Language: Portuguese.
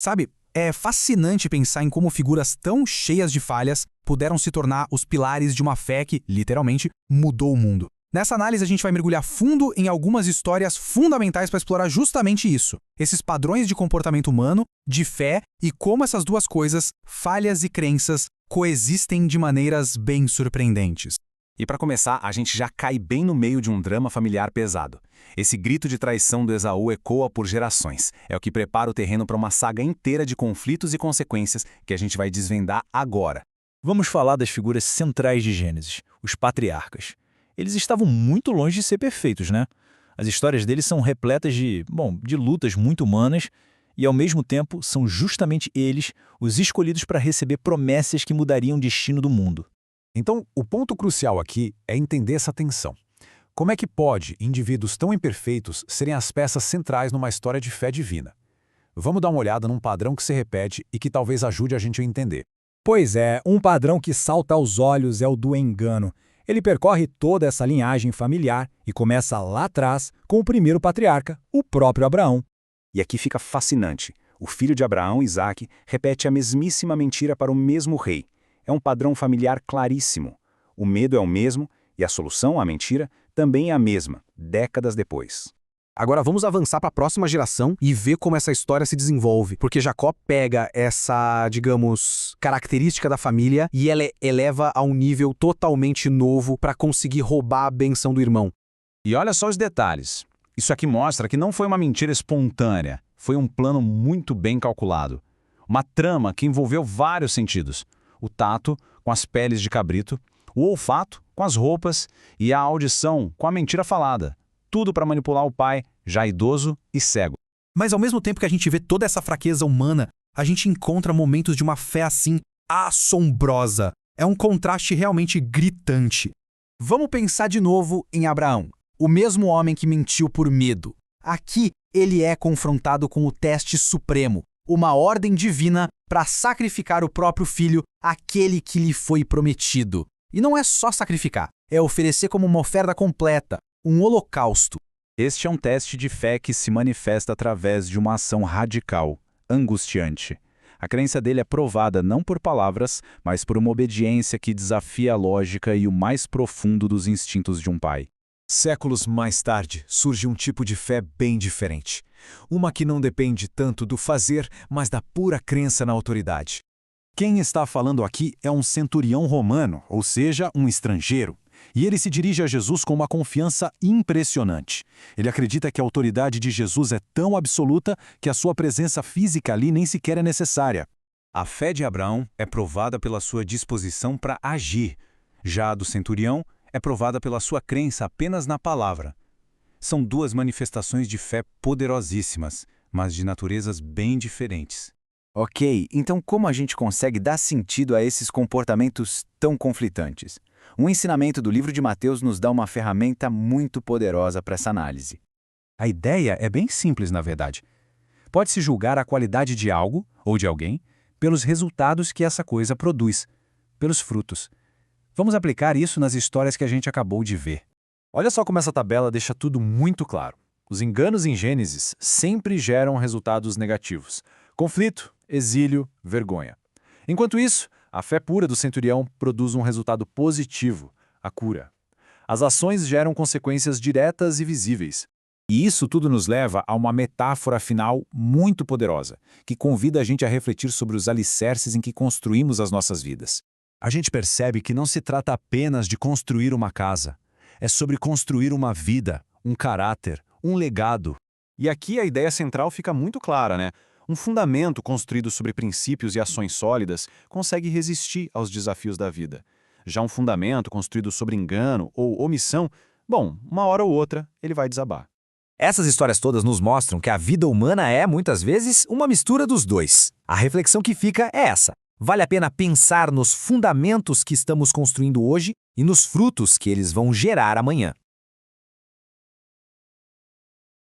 Sabe, é fascinante pensar em como figuras tão cheias de falhas puderam se tornar os pilares de uma fé que, literalmente, mudou o mundo. Nessa análise, a gente vai mergulhar fundo em algumas histórias fundamentais para explorar justamente isso. Esses padrões de comportamento humano, de fé e como essas duas coisas, falhas e crenças, coexistem de maneiras bem surpreendentes. E para começar, a gente já cai bem no meio de um drama familiar pesado. Esse grito de traição do Esaú ecoa por gerações. É o que prepara o terreno para uma saga inteira de conflitos e consequências que a gente vai desvendar agora. Vamos falar das figuras centrais de Gênesis, os patriarcas. Eles estavam muito longe de ser perfeitos, né? As histórias deles são repletas de lutas muito humanas e, ao mesmo tempo, são justamente eles os escolhidos para receber promessas que mudariam o destino do mundo. Então, o ponto crucial aqui é entender essa tensão. Como é que pode indivíduos tão imperfeitos serem as peças centrais numa história de fé divina? Vamos dar uma olhada num padrão que se repete e que talvez ajude a gente a entender. Pois é, um padrão que salta aos olhos é o do engano. Ele percorre toda essa linhagem familiar e começa lá atrás com o primeiro patriarca, o próprio Abraão. E aqui fica fascinante. O filho de Abraão, Isaque, repete a mesmíssima mentira para o mesmo rei. É um padrão familiar claríssimo. O medo é o mesmo e a solução, a mentira, também é a mesma, décadas depois. Agora vamos avançar para a próxima geração e ver como essa história se desenvolve, porque Jacó pega essa, digamos, característica da família e ela eleva a um nível totalmente novo para conseguir roubar a benção do irmão. E olha só os detalhes. Isso aqui mostra que não foi uma mentira espontânea, foi um plano muito bem calculado. Uma trama que envolveu vários sentidos. O tato, com as peles de cabrito, o olfato, com as roupas, e a audição, com a mentira falada. Tudo para manipular o pai, já idoso e cego. Mas ao mesmo tempo que a gente vê toda essa fraqueza humana, a gente encontra momentos de uma fé assim assombrosa. É um contraste realmente gritante. Vamos pensar de novo em Abraão, o mesmo homem que mentiu por medo. Aqui ele é confrontado com o teste supremo, uma ordem divina para sacrificar o próprio filho, aquele que lhe foi prometido. E não é só sacrificar, é oferecer como uma oferta completa, um holocausto. Este é um teste de fé que se manifesta através de uma ação radical, angustiante. A crença dele é provada não por palavras, mas por uma obediência que desafia a lógica e o mais profundo dos instintos de um pai. Séculos mais tarde, surge um tipo de fé bem diferente. Uma que não depende tanto do fazer, mas da pura crença na autoridade. Quem está falando aqui é um centurião romano, ou seja, um estrangeiro. E ele se dirige a Jesus com uma confiança impressionante. Ele acredita que a autoridade de Jesus é tão absoluta que a sua presença física ali nem sequer é necessária. A fé de Abraão é provada pela sua disposição para agir. Já a do centurião é provada pela sua crença apenas na palavra. São duas manifestações de fé poderosíssimas, mas de naturezas bem diferentes. Ok, então como a gente consegue dar sentido a esses comportamentos tão conflitantes? Um ensinamento do livro de Mateus nos dá uma ferramenta muito poderosa para essa análise. A ideia é bem simples, na verdade. Pode-se julgar a qualidade de algo, ou de alguém, pelos resultados que essa coisa produz, pelos frutos. Vamos aplicar isso nas histórias que a gente acabou de ver. Olha só como essa tabela deixa tudo muito claro. Os enganos em Gênesis sempre geram resultados negativos. Conflito, exílio, vergonha. Enquanto isso, a fé pura do centurião produz um resultado positivo, a cura. As ações geram consequências diretas e visíveis. E isso tudo nos leva a uma metáfora final muito poderosa, que convida a gente a refletir sobre os alicerces em que construímos as nossas vidas. A gente percebe que não se trata apenas de construir uma casa. É sobre construir uma vida, um caráter, um legado. E aqui a ideia central fica muito clara, né? Um fundamento construído sobre princípios e ações sólidas consegue resistir aos desafios da vida. Já um fundamento construído sobre engano ou omissão, bom, uma hora ou outra ele vai desabar. Essas histórias todas nos mostram que a vida humana é, muitas vezes, uma mistura dos dois. A reflexão que fica é essa. Vale a pena pensar nos fundamentos que estamos construindo hoje e nos frutos que eles vão gerar amanhã.